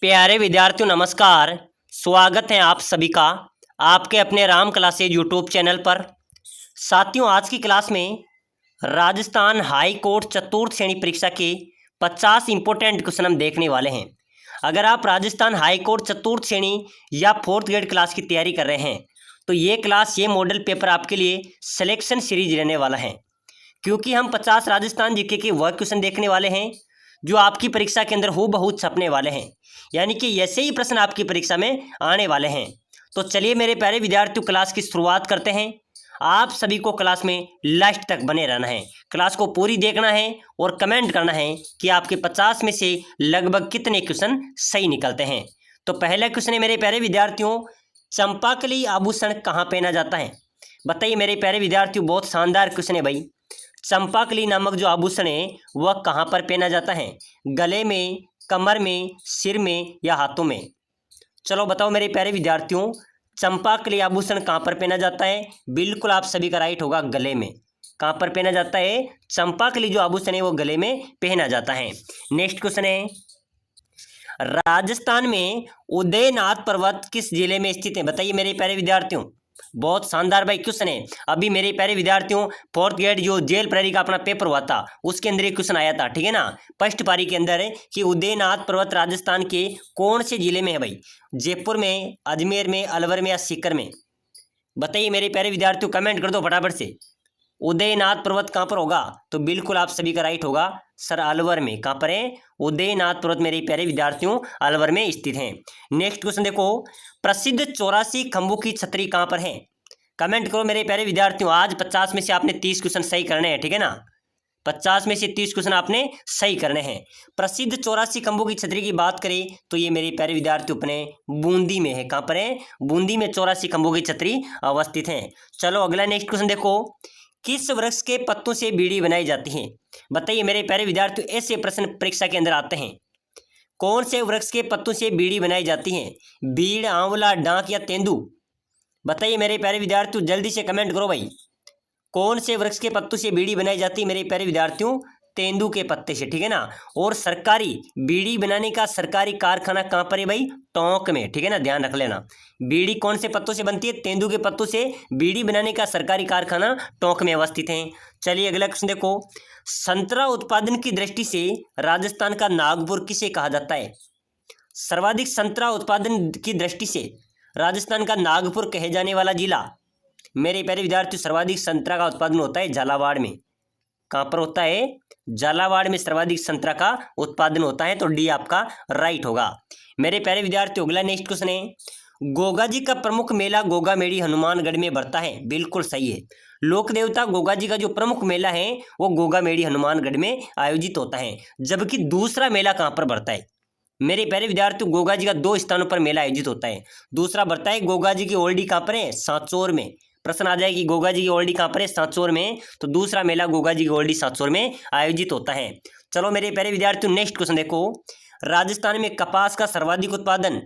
प्यारे विद्यार्थियों नमस्कार। स्वागत है आप सभी का आपके अपने राम क्लासेज यूट्यूब चैनल पर। साथियों, आज की क्लास में राजस्थान हाई कोर्ट चतुर्थ श्रेणी परीक्षा के 50 इंपॉर्टेंट क्वेश्चन हम देखने वाले हैं। अगर आप राजस्थान हाई कोर्ट चतुर्थ श्रेणी या फोर्थ ग्रेड क्लास की तैयारी कर रहे हैं तो ये मॉडल पेपर आपके लिए सिलेक्शन सीरीज रहने वाला है, क्योंकि हम 50 राजस्थान जीके के वह क्वेश्चन देखने वाले हैं जो आपकी परीक्षा के अंदर हूबहू छपने वाले हैं, यानी कि ऐसे ही प्रश्न आपकी परीक्षा में आने वाले हैं। तो चलिए मेरे प्यारे विद्यार्थियों, क्लास की शुरुआत करते हैं। आप सभी को क्लास में लास्ट तक बने रहना है, क्लास को पूरी देखना है और कमेंट करना है कि आपके 50 में से लगभग कितने क्वेश्चन सही निकलते हैं। तो पहला क्वेश्चन है मेरे प्यारे विद्यार्थियों, चंपाकली आभूषण कहाँ पहना जाता है? बताइए मेरे प्यारे विद्यार्थियों, बहुत शानदार क्वेश्चन है भाई। चंपाकली नामक जो आभूषण है वह कहाँ पर पहना जाता है? गले में, कमर में, सिर में या हाथों में? चलो बताओ मेरे प्यारे विद्यार्थियों, चंपाकली आभूषण कहाँ पर पहना जाता है? बिल्कुल आप सभी का राइट होगा, गले में। कहाँ पर पहना जाता है? चंपाकली जो आभूषण है वो गले में पहना जाता है। नेक्स्ट क्वेश्चन है, राजस्थान में उदयनाथ पर्वत किस जिले में स्थित है? बताइए मेरे प्यारे विद्यार्थियों, बहुत शानदार भाई क्वेश्चन है। अभी मेरे प्यारे विद्यार्थियों, फोर्थ ग्रेड जो जेल प्रहरी का अपना पेपर हुआ था उसके अंदर एक क्वेश्चन आया था, ठीक है ना, फर्स्ट पारी के अंदर है कि उदयनाथ पर्वत राजस्थान के कौन से जिले में है भाई? जयपुर में, अजमेर में, अलवर में या सीकर में? बताइए मेरे प्यारे विद्यार्थियों, कमेंट कर दो फटाफट से। उदयनाथ पर्वत कहाँ पर होगा? तो बिल्कुल आप सभी का राइट होगा सर, अलवर में। कहाँ पर है? उदयनाथ पर्वत मेरे प्यारे विद्यार्थियों अलवर में स्थित है। नेक्स्ट क्वेश्चन देखो, प्रसिद्ध 84 खंभों की छतरी कहाँ पर है? कमेंट करो मेरे प्यारे विद्यार्थियों। आज 50 में से आपने 30 क्वेश्चन सही करने हैं, ठीक है ना, 50 में से 30 क्वेश्चन आपने सही करने हैं। प्रसिद्ध 84 खंभों की छतरी की बात करें तो ये मेरे प्यारे विद्यार्थियों अपने बूंदी में है। कहाँ पर है? बूंदी में 84 खंभों की छतरी अवस्थित है। चलो अगला नेक्स्ट क्वेश्चन देखो, किस वृक्ष के पत्तों से बीड़ी बनाई जाती है? बताइए मेरे प्यारे विद्यार्थियों, ऐसे प्रश्न परीक्षा के अंदर आते हैं। कौन से वृक्ष के पत्तों से बीड़ी बनाई जाती है? बीड़, आंवला, डांक या तेंदू? बताइए मेरे प्यारे विद्यार्थियों, जल्दी से कमेंट करो भाई। कौन से वृक्ष के पत्तों से बीड़ी बनाई जाती है मेरे प्यारे विद्यार्थियों? तेंदू के पत्ते से, ठीक है ना। और सरकारी बीड़ी बनाने का सरकारी कारखाना कहाँ पर है भाई? टोंक में, ठीक है ना, ध्यान रख लेना। बीड़ी कौन से पत्तों से बनती है? तेंदू के पत्तों से बीड़ी बनाने का सरकारी कारखाना टोंक में अवस्थित है। चलिए अगला क्वेश्चन देखो, संतरा उत्पादन की दृष्टि से राजस्थान का नागपुर किसे कहा जाता है? सर्वाधिक संतरा उत्पादन की दृष्टि से राजस्थान का नागपुर कहे जाने वाला जिला मेरे प्यारे विद्यार्थियों, सर्वाधिक संतरा का उत्पादन होता है झालावाड़ में। कहाँ पर होता है? झालावाड़ में सर्वाधिक संतरा का उत्पादन होता है। तो डी आपका राइट होगा। मेरे प्यारे विद्यार्थियों अगला नेक्स्ट क्वेश्चन है, गोगा जी का प्रमुख मेला गोगा मेड़ी हनुमानगढ़ में बढ़ता है? बिल्कुल सही है। लोक देवता गोगा जी का जो प्रमुख मेला है वो गोगा मेड़ी हनुमानगढ़ में आयोजित होता है। जबकि दूसरा मेला कहाँ पर बढ़ता है? मेरे प्यारे विद्यार्थियों, गोगा जी का 2 स्थानों पर मेला आयोजित होता है। दूसरा बढ़ता है गोगा जी की ओल्डी कहाँ पर है? सांचौर में। प्रश्न आ जाए कि गोगा जी की ओल्डी कहाँ पर है? सांचौर में। तो दूसरा मेला गोगा जी की ओल्डी सांचौर में आयोजित होता है। चलो मेरे प्यारे विद्यार्थियों नेक्स्ट क्वेश्चन देखो, राजस्थान में कपास का सर्वाधिक उत्पादन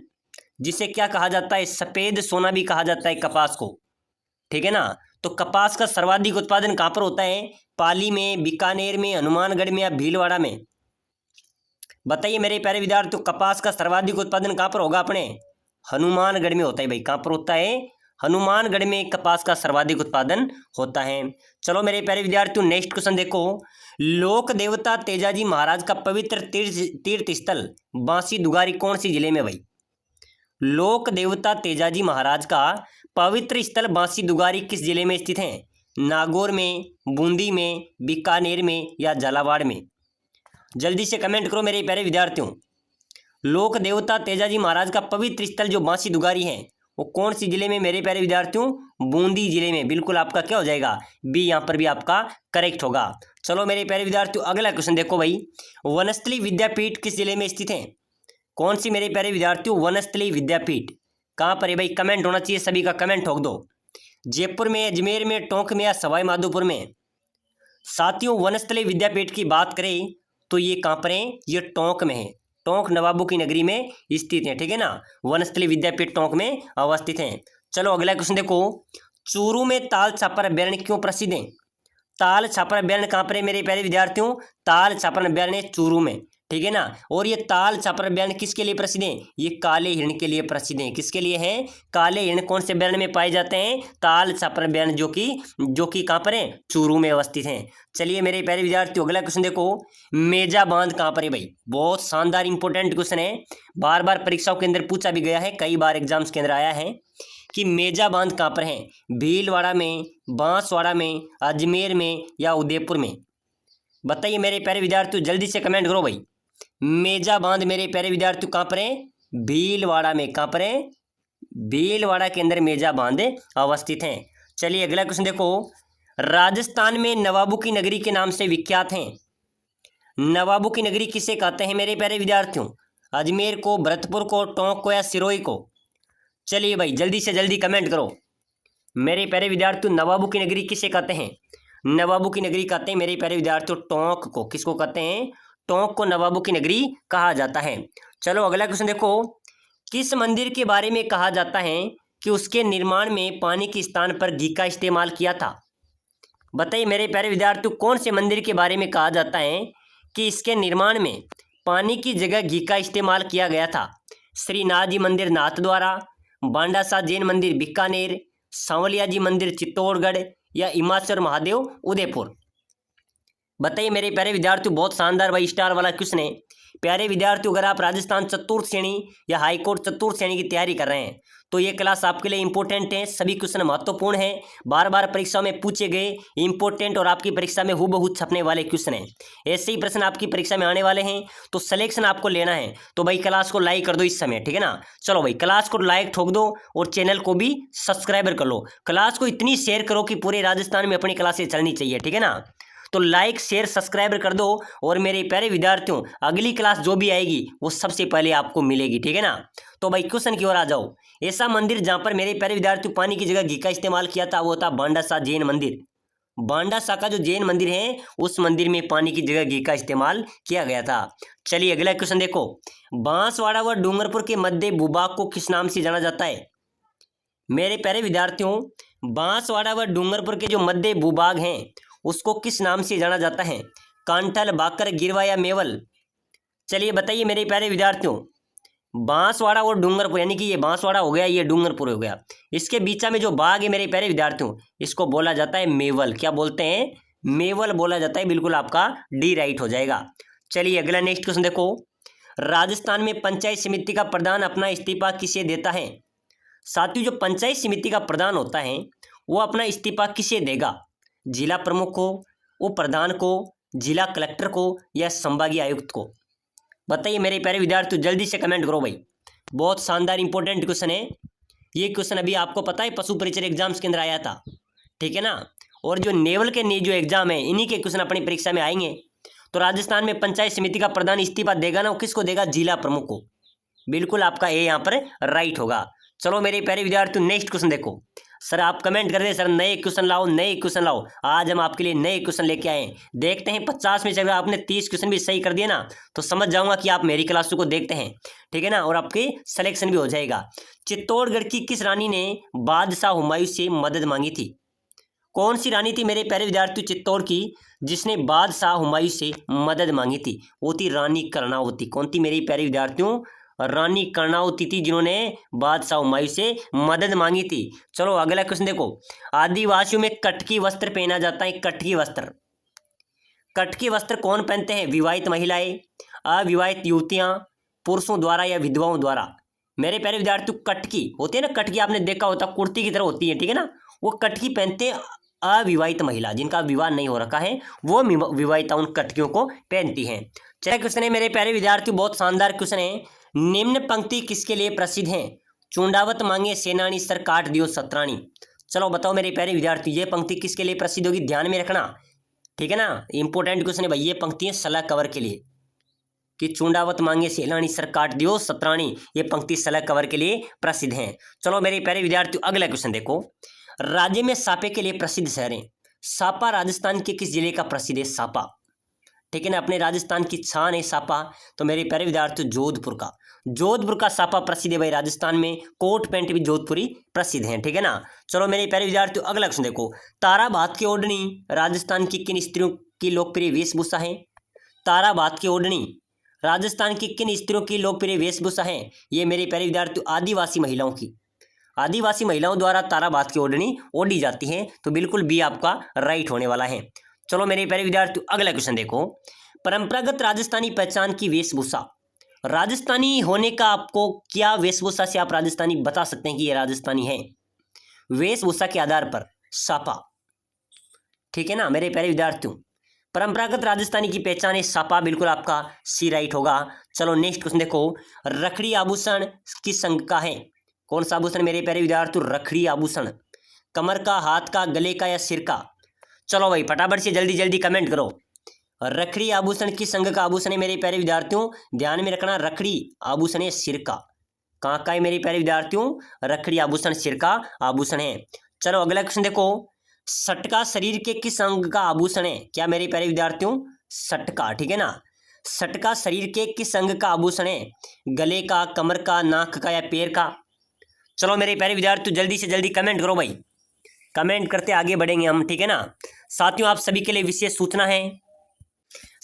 जिसे क्या कहा जाता है? सफेद सोना भी कहा जाता है कपास को, ठीक है ना। तो कपास का सर्वाधिक उत्पादन कहाँ पर होता है? पाली में, बीकानेर में, हनुमानगढ़ में या भीलवाड़ा में? बताइए मेरे प्यारे विद्यार्थियों, कपास का सर्वाधिक उत्पादन कहाँ पर होगा? अपने हनुमानगढ़ में होता है भाई। कहाँ पर होता है? हनुमानगढ़ में कपास का सर्वाधिक उत्पादन होता है। चलो मेरे प्यारे विद्यार्थियों नेक्स्ट क्वेश्चन देखो, लोक देवता तेजाजी महाराज का पवित्र तीर्थ स्थल बांसी दुगारी कौन सी जिले में भाई? लोक देवता तेजाजी महाराज का पवित्र स्थल बांसी दुगारी किस जिले में स्थित है? नागौर में, बूंदी में, बीकानेर में या झालावाड़ में? जल्दी से कमेंट करो मेरे प्यारे विद्यार्थियों। लोक देवता तेजाजी महाराज का पवित्र स्थल जो बांसी दुगारी है वो कौन सी जिले में मेरे प्यारे विद्यार्थियों? बूंदी जिले में। बिल्कुल आपका क्या हो जाएगा? बी यहाँ पर भी आपका करेक्ट होगा। चलो मेरे प्यारे विद्यार्थियों अगला क्वेश्चन देखो भाई, वनस्थली विद्यापीठ किस जिले में स्थित है? कौन सी मेरे प्यारे विद्यार्थियों? वनस्थली विद्यापीठ कहाँ पर है भाई? कमेंट होना चाहिए सभी का, कमेंट ठोक दो। जयपुर में, अजमेर में, टोंक में या सवाई माधोपुर में? साथियों वनस्थली विद्यापीठ की बात करें तो ये कहाँ पर है? ये टोंक में है। टोंक नवाबों की नगरी में स्थित है, ठीक है ना। वनस्थली विद्यापीठ टोंक में अवस्थित है। चलो अगला क्वेश्चन देखो, चूरू में ताल छापर अभ्यारण्य क्यों प्रसिद्ध है? ताल छापर अभ्यारण्य कहाँ पर है मेरे प्यारे विद्यार्थियों? ताल छापर अभ्यारण्य चूरू में। ठीक है ना। और ये ताल छापर अभयारण्य किसके लिए प्रसिद्ध है? ये काले हिरण के लिए प्रसिद्ध है। किसके लिए है? काले हिरण कौन से अभयारण्य में पाए जाते हैं? ताल छापर अभयारण्य, जो कि कहाँ पर है? चूरू में अवस्थित हैं। चलिए मेरे प्यारे विद्यार्थियों, अगला क्वेश्चन देखो, मेजा बांध कहाँ पर है भाई? बहुत शानदार इंपॉर्टेंट क्वेश्चन है, बार बार परीक्षाओं के अंदर पूछा भी गया है, कई बार एग्जाम्स के अंदर आया है कि मेजा बांध कहाँ पर है? भीलवाड़ा में, बांसवाड़ा में, अजमेर में या उदयपुर में? बताइए मेरे प्यारे विद्यार्थियों, जल्दी से कमेंट करो भाई। मेजा बांध मेरे प्यारे विद्यार्थियों कहाँ पर है? भीलवाड़ा में। कहाँ पर है? भीलवाड़ा के अंदर मेजा बांध अवस्थित हैं। चलिए अगला क्वेश्चन देखो, राजस्थान में नवाबों की नगरी के नाम से विख्यात हैं। नवाबों की नगरी किसे कहते हैं मेरे प्यारे विद्यार्थियों? अजमेर को, भरतपुर को, टोंक को या सिरोही को? चलिए भाई जल्दी से जल्दी कमेंट करो। मेरे प्यारे विद्यार्थियों, नवाबों की नगरी किसे कहते हैं? नवाबों की नगरी कहते हैं मेरे प्यारे विद्यार्थियों टोंक को। किसको कहते हैं? टोंक को नवाबों की नगरी कहा जाता है। चलो अगला क्वेश्चन देखो, किस मंदिर के बारे में कहा जाता है कि उसके निर्माण में पानी के स्थान पर घी का इस्तेमाल किया था? बताइए मेरे प्यारे विद्यार्थियों, कौन से मंदिर के बारे में कहा जाता है कि इसके निर्माण में पानी की जगह घी का इस्तेमाल किया गया था? श्रीनाथ जी मंदिर नाथद्वारा, बांडासा जैन मंदिर बीकानेर, सांवलिया जी मंदिर चित्तौड़गढ़ या हिमाचल महादेव उदयपुर? बताइए मेरे प्यारे विद्यार्थियों, बहुत शानदार भाई स्टार वाला क्वेश्चन है। प्यारे विद्यार्थियों, अगर आप राजस्थान चतुर्थ श्रेणी या हाईकोर्ट चतुर्थ श्रेणी की तैयारी कर रहे हैं तो ये क्लास आपके लिए इंपॉर्टेंट है। सभी क्वेश्चन महत्वपूर्ण है, बार बार परीक्षा में पूछे गए इंपॉर्टेंट और आपकी परीक्षा में हूबहू छपने वाले क्वेश्चन हैं। ऐसे ही प्रश्न आपकी परीक्षा में आने वाले हैं, तो सिलेक्शन आपको लेना है तो भाई क्लास को लाइक कर दो इस समय, ठीक है ना। चलो भाई क्लास को लाइक ठोक दो और चैनल को भी सब्सक्राइबर कर लो। क्लास को इतनी शेयर करो कि पूरे राजस्थान में अपनी क्लासें चलनी चाहिए, ठीक है ना। तो लाइक शेयर सब्सक्राइबर कर दो और मेरे प्यारे विद्यार्थियों, अगली क्लास जो भी आएगी वो सबसे पहले आपको मिलेगी, ठीक है ना। तो भाई क्वेश्चन की ओर आ जाओ। ऐसा मंदिर जहां पर मेरे प्यारे विद्यार्थियों पानी की जगह घी का इस्तेमाल किया था वो था बांडासा जैन मंदिर। बांडासा का जो जैन मंदिर है उस मंदिर में पानी की जगह घी का इस्तेमाल किया गया था। चलिए अगला क्वेश्चन देखो, बांसवाड़ा व डूंगरपुर के मध्य भूभाग को किस नाम से जाना जाता है? मेरे प्यारे विद्यार्थियों, बांसवाड़ा व डूंगरपुर के जो मध्य भूभाग हैं उसको किस नाम से जाना जाता है? कांठल, बाकर, गिरवा या मेवल? चलिए बताइए मेरे प्यारे विद्यार्थियों, बांसवाड़ा और डूंगरपुर, यानी कि ये बांसवाड़ा हो गया, ये डूंगरपुर हो गया, इसके बीच में जो बाग है मेरे प्यारे विद्यार्थियों इसको बोला जाता है मेवल। क्या बोलते हैं? मेवल बोला जाता है। बिल्कुल आपका डी राइट हो जाएगा। चलिए अगला नेक्स्ट क्वेश्चन देखो, राजस्थान में पंचायत समिति का प्रधान अपना इस्तीफा किसे देता है? साथियों, जो पंचायत समिति का प्रधान होता है वो अपना इस्तीफा किसे देगा? जिला प्रमुख को, उप प्रधान को, जिला कलेक्टर को या संभागीय आयुक्त को? बताइए मेरे प्यारे विद्यार्थियों, जल्दी से कमेंट करो भाई। बहुत शानदार इंपॉर्टेंट क्वेश्चन है ये। क्वेश्चन अभी आपको पता है पशु परिचय एग्जाम्स के अंदर आया था, ठीक है ना। और जो नेवल के जो एग्जाम है इन्हीं के क्वेश्चन अपनी परीक्षा में आएंगे। तो राजस्थान में पंचायत समिति का प्रधान इस्तीफा देगा ना, वो किसको देगा? जिला प्रमुख को। बिल्कुल आपका ए यहाँ पर राइट होगा। चलो मेरे प्यारे विद्यार्थियों, नेक्स्ट क्वेश्चन देखो। सर आप कमेंट कर दे सर नए क्वेश्चन लाओ, नए क्वेश्चन लाओ। आज हम आपके लिए नए क्वेश्चन लेके आए हैं। देखते हैं 50 में से अगर आपने 30 क्वेश्चन भी सही कर दिए ना तो समझ जाऊंगा कि आप मेरी क्लासों को देखते हैं, ठीक है ना, और आपके सिलेक्शन भी हो जाएगा। चित्तौड़गढ़ की किस रानी ने बादशाह हुमायूं से मदद मांगी थी? कौन सी रानी थी मेरे प्यारे विद्यार्थियों चित्तौड़ की जिसने बादशाह हुमायूं से मदद मांगी थी? वो थी रानी कर्णावती। कौन थी मेरे प्यारे विद्यार्थियों? रानी कर्णावती थी जिन्होंने बादशाह हुमायूं से मदद मांगी थी। चलो अगला क्वेश्चन देखो, आदिवासियों में कटकी वस्त्र पहना जाता है। कटकी वस्त्र, कटकी वस्त्र कौन पहनते हैं? विवाहित महिलाएं, अविवाहित युवतियां, पुरुषों द्वारा या विधवाओं द्वारा? मेरे प्यारे विद्यार्थियों, कटकी होती है ना, कटकी आपने देखा होता कुर्ती की तरह होती है, ठीक है ना, वो कटकी पहनते हैं अविवाहित महिला, जिनका विवाह नहीं हो रखा है वो विवाहिता उन कटकियों को पहनती हैं। चलिए क्वेश्चन है मेरे प्यारे विद्यार्थियों, बहुत शानदार क्वेश्चन है। निम्न पंक्ति किसके लिए प्रसिद्ध है? चूंडावत मांगे सेनानी सर काट दियो सतरानी। चलो बताओ मेरे प्यारे विद्यार्थी, ये पंक्ति किसके लिए प्रसिद्ध होगी? ध्यान में रखना, ठीक है ना, इंपॉर्टेंट क्वेश्चन है भाई। ये पंक्तियां सलाह कवर के लिए कि चूंडावत मांगे सेनानी सर काट दियो सतरानी, ये पंक्ति सलाह कवर के लिए प्रसिद्ध है। चलो मेरे प्यारे विद्यार्थियों अगला क्वेश्चन देखो, राज्य में सापे के लिए प्रसिद्ध शहरें। सापा राजस्थान के किस जिले का प्रसिद्ध है? सापा, ठीक है ना, अपने राजस्थान की छान है सापा। तो मेरे प्यारे विद्यार्थियों जोधपुर का, जोधपुर का सापा प्रसिद्ध है भाई राजस्थान में। कोट पैंट भी जोधपुरी प्रसिद्ध हैं, ठीक है ना। चलो मेरे प्यारे विद्यार्थियों अगला क्वेश्चन देखो, तारा बात की ओढ़नी राजस्थान की किन स्त्रियों की लोकप्रिय वेशभूषा है? तारा बात की ओढ़नी राजस्थान की किन स्त्रियों की लोकप्रिय वेशभूषा है? ये मेरे प्यारे विद्यार्थियों आदिवासी महिलाओं की। आदिवासी महिलाओं द्वारा ताराबात की ओढ़नी ओढ़ी जाती है, तो बिल्कुल बी आपका राइट होने वाला है। चलो मेरे प्यारे विद्यार्थियों अगला क्वेश्चन देखो। परंपरागत राजस्थानी पहचान की वेशभूषा। राजस्थानी होने का आपको क्या वेशभूषा से आप राजस्थानी बता सकते हैं कि ये राजस्थानी है? वेशभूषा के आधार पर सापा, ठीक है ना मेरे प्यारे विद्यार्थियों। परंपरागत राजस्थानी की पहचान है सापा, बिल्कुल आपका सी राइट होगा। चलो नेक्स्ट क्वेश्चन देखो। रखड़ी आभूषण किस संघ का है? कौन सा आभूषण मेरे प्यारे विद्यार्थियों? रखड़ी आभूषण। कमर का, हाथ का, गले का या सिर का? चलो भाई फटाफट से जल्दी जल्दी कमेंट करो। रखड़ी आभूषण किस संघ का आभूषण है मेरे प्यारे विद्यार्थियों? ध्यान में रखना, रखड़ी आभूषण है सिर का। कहाँ का है मेरे प्यारे विद्यार्थियों? रखड़ी आभूषण सिर का आभूषण है। चलो अगला क्वेश्चन देखो। सटका शरीर के किस अंग का आभूषण है? क्या मेरे प्यारे विद्यार्थियों? सटका, ठीक है ना। सटका शरीर के किस अंग का आभूषण है? गले का, कमर का, नाक का या पैर का? चलो मेरे प्यारे विद्यार्थियों जल्दी से जल्दी कमेंट करो भाई, कमेंट करते आगे बढ़ेंगे हम, ठीक है ना। साथियों आप सभी के लिए विशेष सूचना है,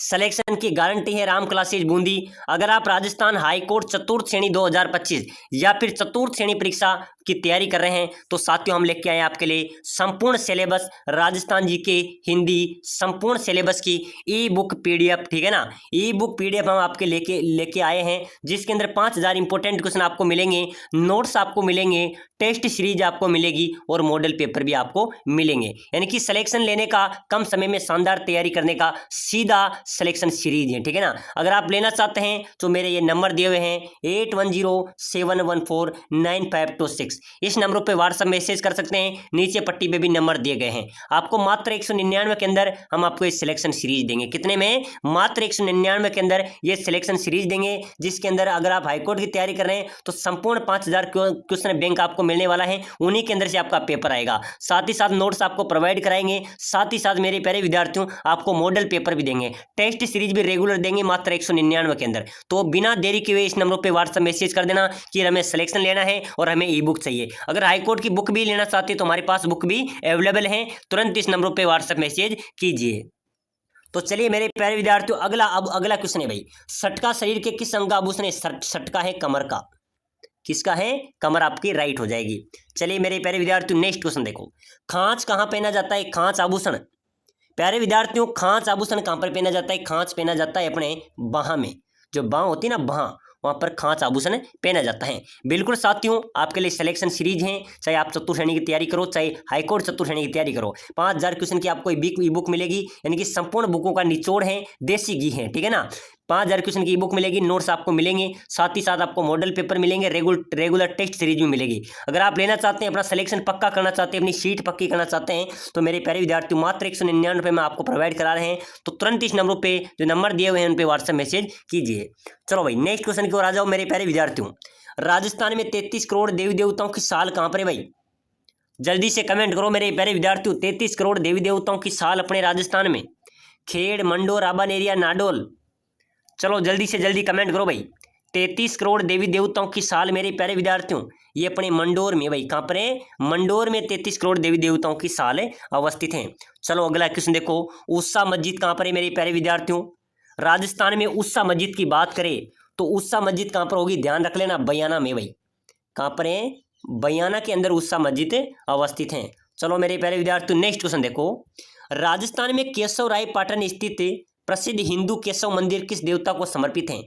सिलेक्शन की गारंटी है राम क्लासेज बूंदी। अगर आप राजस्थान हाईकोर्ट चतुर्थ श्रेणी 2025 या फिर चतुर्थ श्रेणी परीक्षा की तैयारी कर रहे हैं तो साथियों हम लेके आए आपके लिए संपूर्ण सिलेबस, राजस्थान जी के हिंदी संपूर्ण सिलेबस की ई बुक पीडीएफ, ठीक है ना। ई बुक पीडीएफ हम आपके लेके आए हैं, जिसके अंदर 5000 इंपॉर्टेंट क्वेश्चन आपको मिलेंगे, नोट्स आपको मिलेंगे, टेस्ट सीरीज आपको मिलेगी और मॉडल पेपर भी आपको मिलेंगे। यानी कि सिलेक्शन लेने का, कम समय में शानदार तैयारी करने का सीधा सिलेक्शन सीरीज है, ठीक है ना। अगर आप लेना चाहते हैं तो मेरे ये नंबर दिए हुए हैं 8107149526, इस नंबरों पे व्हाट्सएप मैसेज कर सकते हैं, नीचे पट्टी पे भी नंबर दिए गए हैं। आपको मात्र 199 के अंदर हम आपको ये सिलेक्शन सीरीज देंगे। कितने में? मात्र 199 के अंदर ये सिलेक्शन सीरीज देंगे, जिसके अंदर अगर आप हाईकोर्ट की तैयारी कर रहे हैं तो संपूर्ण 5000 क्वेश्चन बैंक आपको मिलने वाला है, उन्हीं के अंदर से आपका पेपर आएगा। साथ ही साथ नोट्स आपको प्रोवाइड कराएंगे, साथ ही साथ मेरे प्यारे विद्यार्थियों आपको मॉडल पेपर भी देंगे, टेस्ट सीरीज भी रेगुलर देंगे मात्र 199 के अंदर। तो बिना देरी किए इस नंबर पे व्हाट्सएप मैसेज कर देना कि हमें सिलेक्शन लेना है और हमें ई बुक चाहिए। अगर हाईकोर्ट की बुक भी लेना चाहते हैं तो हमारे पास बुक भी अवेलेबल है, तुरंत इस नंबर पे व्हाट्सएप मैसेज कीजिए। तो चलिए मेरे प्यारे विद्यार्थियों अगला क्वेश्चन है भाई, सटका शरीर के किस अंग का आभूषण है? सटका है कमर का। किसका है? कमर आपकी राइट हो जाएगी। चलिए मेरे प्यारे विद्यार्थियों नेक्स्ट क्वेश्चन देखो। खांच कहाँ पहना जाता है? खांच आभूषण। प्यारे विद्यार्थियों खांच आभूषण कहाँ पर पहना जाता है? खांच पहना जाता है अपने बाह में, जो बाह होती है ना, बाह, वहाँ पर खांच आभूषण पहना जाता है। बिल्कुल साथियों आपके लिए सिलेक्शन सीरीज है, चाहे आप चतुर्थ श्रेणी की तैयारी करो, चाहे हाईकोर्ट चतुर्थ श्रेणी की तैयारी करो, 5000 क्वेश्चन की आपको ई बुक मिलेगी, यानी कि संपूर्ण बुकों का निचोड़ है, देसी घी है, ठीक है ना। 5000 क्वेश्चन की ई बुक मिलेगी, नोट्स आपको मिलेंगे, साथ ही साथ आपको मॉडल पेपर मिलेंगे, रेगुलर टेस्ट सीरीज भी मिलेगी। अगर आप लेना चाहते हैं, अपना सिलेक्शन पक्का करना चाहते हैं, अपनी सीट पक्की करना चाहते हैं, तो मेरे प्यारे विद्यार्थी मात्र 199 रुपये में आपको प्रोवाइड करा रहे हैं। तो तुरंत इस नंबरों पे जो नंबर दिए हुए हैं उन पे व्हाट्सएप मैसेज कीजिए। चलो भाई नेक्स्ट क्वेश्चन की ओर आ जाओ मेरे प्यारे विद्यार्थियों। राजस्थान में 33 करोड़ देवी देवताओं की साल कहाँ पर है भाई? जल्दी से कमेंट करो मेरे प्यारे विद्यार्थियों। 33 करोड़ देवी देवताओं की साल अपने राजस्थान में, खेड़, मंडोर, राबानेरिया, नाडोल? चलो जल्दी से जल्दी कमेंट करो भाई। 33 करोड़ देवी देवताओं की साल मेरे प्यारे विद्यार्थियों ये अपने मंडोर में भाई, कहाँ पर है? मंडोर में 33 करोड़ देवी देवताओं की साल अवस्थित हैं। चलो अगला क्वेश्चन देखो। उस्सा मस्जिद कहाँ पर है मेरे प्यारे विद्यार्थियों? राजस्थान में उस्सा मस्जिद की बात करें तो उस्सा मस्जिद कहाँ पर होगी? ध्यान रख लेना, बयाना में भाई। कहाँ पर है? बयाना के अंदर उस्सा मस्जिद अवस्थित हैं। चलो मेरे प्यारे विद्यार्थियों नेक्स्ट क्वेश्चन देखो। राजस्थान में केशव राय पाटन स्थित प्रसिद्ध हिंदू केशव मंदिर किस देवता को समर्पित है?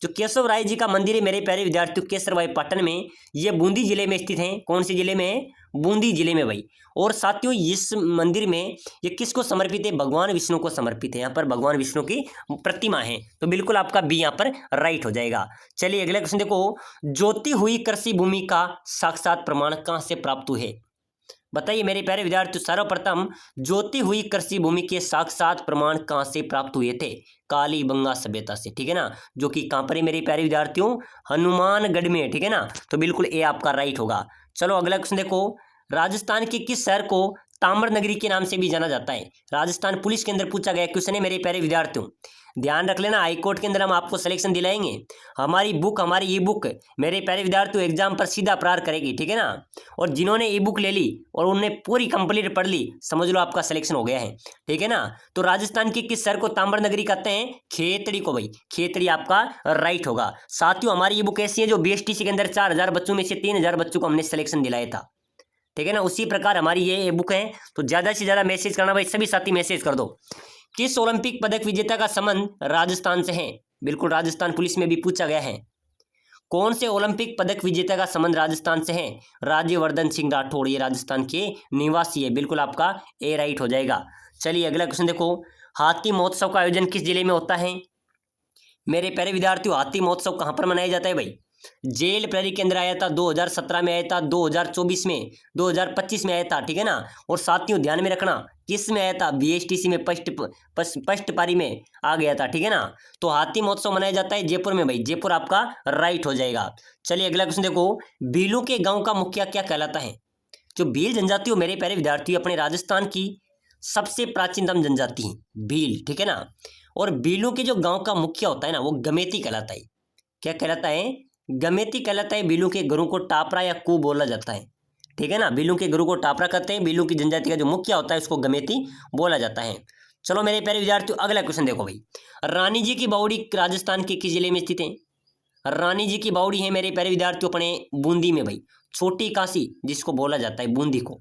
जो केशव राय जी का मंदिर है मेरे प्यारे विद्यार्थियों केशव राय पाटन में, ये बूंदी जिले में स्थित है। कौन सी जिले में? बूंदी जिले में भाई। और साथियों इस मंदिर में ये किसको समर्पित है? भगवान विष्णु को समर्पित है। यहाँ पर भगवान विष्णु की प्रतिमा है, तो बिल्कुल आपका बी यहाँ पर राइट हो जाएगा। चलिए अगला क्वेश्चन देखो। जोती हुई कृषि भूमि का साक्षात प्रमाण कहाँ से प्राप्त हुए? बताइए मेरे प्यारे विद्यार्थियों, सर्वप्रथम जोती हुई कृषि भूमि के साक्षात प्रमाण कहाँ से प्राप्त हुए थे? कालीबंगा सभ्यता से, ठीक है ना, जो कि कहाँ पर है मेरे प्यारे विद्यार्थियों? हनुमानगढ़ में, ठीक है ना। तो बिल्कुल ए आपका राइट होगा। चलो अगला क्वेश्चन देखो। राजस्थान के किस शहर को ताम्र नगरी के नाम से भी जाना जाता है? राजस्थान पुलिस के अंदर पूछा गया क्वेश्चन है मेरे प्यारे विद्यार्थियों। ध्यान रख लेना, हाईकोर्ट के अंदर हम आपको सिलेक्शन दिलाएंगे। हमारी बुक, हमारी ई बुक मेरे प्यारे विद्यार्थियों एग्जाम पर सीधा प्रहार करेगी, ठीक है ना। और जिन्होंने ई बुक ले ली और उन्होंने पूरी कंप्लीट पढ़ ली, समझ लो आपका सिलेक्शन हो गया है, ठीक है ना। तो राजस्थान के किस शहर को ताम्र नगरी कहते हैं? खेतड़ी को भाई, खेतड़ी आपका राइट होगा। साथियों हमारी ये बुक ऐसी है जो BSTC के अंदर 4000 बच्चों में से 3000 बच्चों को हमने सिलेक्शन दिलाया था, ठीक है ना। उसी प्रकार हमारी ये बुक है। तो ज्यादा से ज्यादा मैसेज करना भाई, सभी साथी मैसेज कर दो। किस ओलंपिक पदक विजेता का संबंध राजस्थान से है? बिल्कुल राजस्थान पुलिस में भी पूछा गया है। कौन से ओलंपिक पदक विजेता का संबंध राजस्थान से है? राज्यवर्धन सिंह राठौड़, ये राजस्थान के निवासी है, बिल्कुल आपका ए राइट हो जाएगा। चलिए अगला क्वेश्चन देखो, हाथी महोत्सव का आयोजन किस जिले में होता है? मेरे प्यारे विद्यार्थियों हाथी महोत्सव कहाँ पर मनाया जाता है भाई? जेल प्रहरी के अंदर आया था, 2017 में आया था, 2024 में, 2025 में आया था, ठीक है ना। और साथियों ध्यान में रखना किस में आया था? BSTC में फर्स्ट पारी में आ गया था, ठीक है ना। तो हाथी महोत्सव मनाया जाता है जयपुर में भाई, जयपुर आपका राइट हो जाएगा। चलिए अगला क्वेश्चन देखो, भीलों के गांव का मुखिया क्या कहलाता है? जो भील जनजाति हो मेरे प्यारे विद्यार्थी अपने राजस्थान की सबसे प्राचीनतम जनजाति है भील, ठीक है ना। और भीलों के जो गांव का मुखिया होता है ना वो गमेती कहलाता है। क्या कहलाता है? गमेती कहलाता है। भीलों के घरों को टापरा या कू बोला जाता है, ठीक है ना। भीलों के घरों को टापरा कहते हैं। भीलों की जनजाति का जो मुखिया होता है उसको गमेती बोला जाता है। चलो मेरे प्यारे विद्यार्थियों अगला क्वेश्चन देखो भाई, रानी जी की बावड़ी राजस्थान के किस जिले में स्थित है? रानी जी की बावड़ी है मेरे प्यारे विद्यार्थियों अपने बूंदी में भाई, छोटी काशी जिसको बोला जाता है बूंदी को,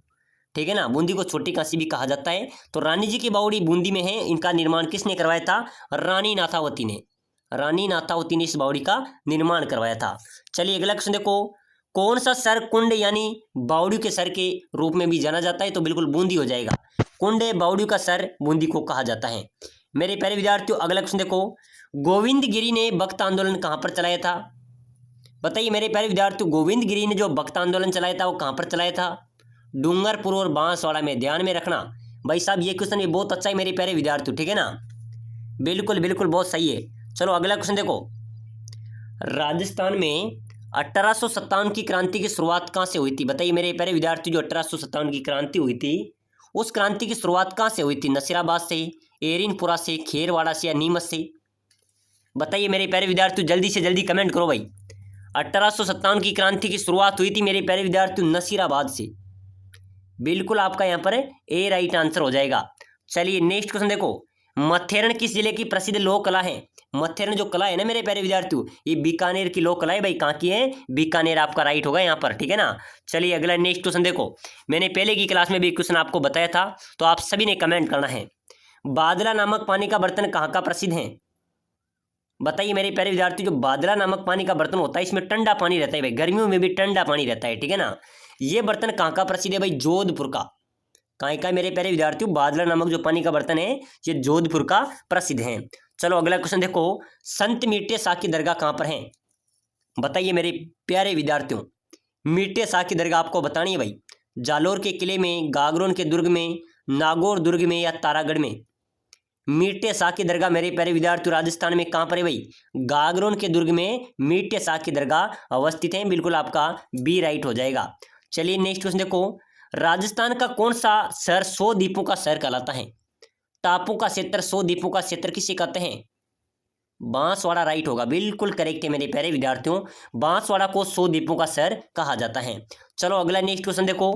ठीक है ना। बूंदी को छोटी काशी भी कहा जाता है। तो रानी जी की बावड़ी बूंदी में है। इनका निर्माण किसने करवाया था? रानी नाथावती ने। रानी नाथावती ने इस बावड़ी का निर्माण करवाया था। चलिए अगला क्वेश्चन देखो, कौन सा सर कुंड यानी बावड़ी के सर के रूप में भी जाना जाता है? तो बिल्कुल बूंदी हो जाएगा। कुंड बावड़ी का सर बूंदी को कहा जाता है। मेरे प्यारे विद्यार्थियों अगला क्वेश्चन देखो, गोविंद गिरी ने भक्त आंदोलन कहाँ पर चलाया था? बताइए मेरे प्यारे विद्यार्थियों, गोविंद गिरी ने जो भक्त आंदोलन चलाया था वो कहाँ पर चलाया था? डूंगरपुर और बांसवाड़ा में। ध्यान में रखना भाई साहब, ये क्वेश्चन भी बहुत अच्छा है मेरे प्यारे विद्यार्थियों, ठीक है ना। बिल्कुल बिल्कुल बहुत सही है। चलो अगला क्वेश्चन देखो, राजस्थान में 1857 की क्रांति की शुरुआत कहाँ से हुई थी? बताइए मेरे प्यारे विद्यार्थी, जो 1857 की क्रांति हुई थी उस क्रांति की शुरुआत कहाँ से हुई थी? नसीराबाद से, एरिनपुरा से, खेरवाड़ा से या नीमच से? बताइए मेरे प्यारे विद्यार्थी, जल्दी से जल्दी कमेंट करो भाई। 1857 की क्रांति की शुरुआत हुई थी मेरे प्यारे विद्यार्थी नसीराबाद से, बिल्कुल आपका यहाँ पर ए राइट आंसर हो जाएगा। चलिए नेक्स्ट क्वेश्चन देखो, मथेरण किस जिले की प्रसिद्ध लोक कला है? मथेरण जो कला है ना मेरे प्यारे विद्यार्थियों, ये बीकानेर की लोक कला है भाई। कहाँ की है? बीकानेर आपका राइट होगा यहाँ पर, ठीक है ना। चलिए अगला नेक्स्ट क्वेश्चन देखो, मैंने पहले की क्लास में भी क्वेश्चन आपको बताया था, तो आप सभी ने कमेंट करना है। बादला नामक पानी का बर्तन कहाँ का प्रसिद्ध है? बताइए मेरे प्यारे विद्यार्थी, जो बादला नामक पानी का बर्तन होता है इसमें ठंडा पानी रहता है भाई, गर्मियों में भी ठंडा पानी रहता है, ठीक है ना। ये बर्तन कहाँ का प्रसिद्ध है भाई? जोधपुर का। कहाँ का मेरे प्यारे विद्यार्थियों? बादला नामक जो पानी का बर्तन है ये जोधपुर का प्रसिद्ध है। चलो अगला क्वेश्चन देखो, संत मीठे शाह की दरगाह कहाँ पर है? बताइए मेरे प्यारे विद्यार्थियों, मीठे शाह की दरगाह आपको बतानी है भाई। जालोर के किले में, गागरोन के दुर्ग में, नागौर दुर्ग में या तारागढ़ में? मीठे शाह की दरगाह मेरे प्यारे विद्यार्थियों राजस्थान में कहाँ पर है भाई? गागरोन के दुर्ग में मीठे शाह की दरगाह अवस्थित है, बिल्कुल आपका बी राइट हो जाएगा। चलिए नेक्स्ट क्वेश्चन देखो, राजस्थान का कौन सा शहर 100 द्वीपों का शहर कहलाता है? टापू का क्षेत्र, 100 द्वीपों का क्षेत्र किसे कहते हैं? बांसवाड़ा राइट होगा, बिल्कुल करेक्ट है मेरे प्यारे विद्यार्थियों। बांसवाड़ा को 100 द्वीपों का शहर कहा जाता है। चलो अगला नेक्स्ट क्वेश्चन देखो,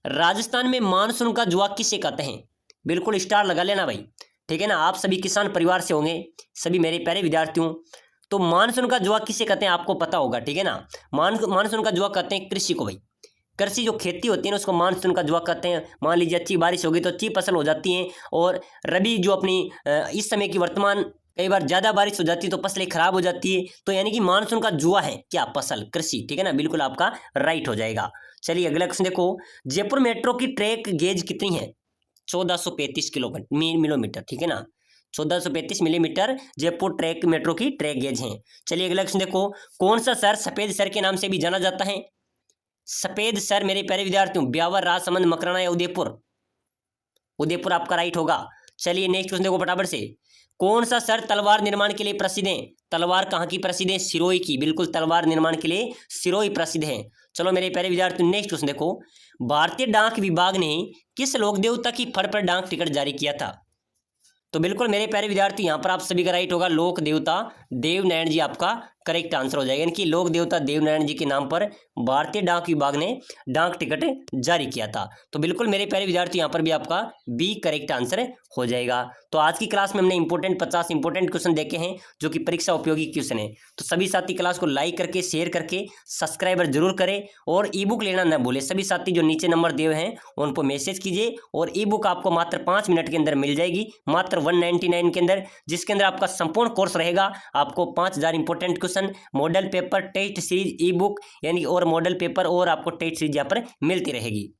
राजस्थान में मानसून का जुआ किसे कहते हैं? बिल्कुल स्टार लगा लेना भाई, ठीक है ना। आप सभी किसान परिवार से होंगे सभी मेरे प्यारे विद्यार्थियों, तो मानसून का जुआ किसे कहते हैं आपको पता होगा, ठीक है ना। मानसून का जुआ कहते हैं कृषि को भाई। कृषि जो खेती होती है ना उसको मानसून का जुआ कहते हैं। मान लीजिए अच्छी बारिश होगी तो अच्छी फसल हो जाती है, और रबी जो अपनी इस समय की वर्तमान कई बार ज़्यादा बारिश हो जाती है तो फसलें खराब हो जाती है। तो यानी कि मानसून का जुआ है क्या? फसल, कृषि, ठीक है ना, बिल्कुल आपका राइट हो जाएगा। चलिए अगला क्वेश्चन देखो, जयपुर मेट्रो की ट्रैक गेज कितनी है? 1435 किलोमीटर, ठीक है ना। 1435 मिलीमीटर जयपुर ट्रैक मेट्रो की ट्रैक गेज है। चलिए अगला क्वेश्चन देखो, कौन सा शहर सफेद शहर के नाम से भी जाना जाता है? सफेद शहर मेरे प्यारे विद्यार्थियों, ब्यावर, राजसमंद, मकराना या उदयपुर? उदयपुर आपका राइट होगा। चलिए नेक्स्ट क्वेश्चन देखो फटाफट से, कौन सा शहर तलवार निर्माण के लिए प्रसिद्ध है? तलवार कहाँ की प्रसिद्ध है? सिरोही की, बिल्कुल तलवार निर्माण के लिए सिरोही प्रसिद्ध है। चलो मेरे प्यारे विद्यार्थियों, नेक्स्ट क्वेश्चन देखो, भारतीय डाक विभाग ने किस लोक देवता की फर पर डाक टिकट जारी किया था? तो बिल्कुल मेरे प्यारे विद्यार्थी, यहाँ पर आप सभी का राइट होगा लोक देवता देवनारायण जी आपका करेक्ट आंसर हो जाएगा। यानी कि लोक देवता देवनारायण जी के नाम पर भारतीय डाक विभाग ने डाक टिकट जारी किया था। तो बिल्कुल मेरे प्यारे विद्यार्थी, यहाँ पर भी आपका बी करेक्ट आंसर हो जाएगा। तो आज की क्लास में हमने इंपॉर्टेंट 50 इंपॉर्टेंट क्वेश्चन देखे हैं जो कि परीक्षा उपयोगी क्वेश्चन है। तो सभी साथी क्लास को लाइक करके शेयर करके सब्सक्राइबर जरूर करें और ई बुक लेना न भूलें। सभी साथी जो नीचे नंबर दिए हैं उनको मैसेज कीजिए और ई बुक आपको मात्र 5 मिनट के अंदर मिल जाएगी, मात्र 199 के अंदर, जिसके अंदर आपका संपूर्ण कोर्स रहेगा। आपको 5000 important question, model paper, test series, e book यानी और मॉडल पेपर और आपको टेस्ट सीरीज यहाँ पर मिलती रहेगी।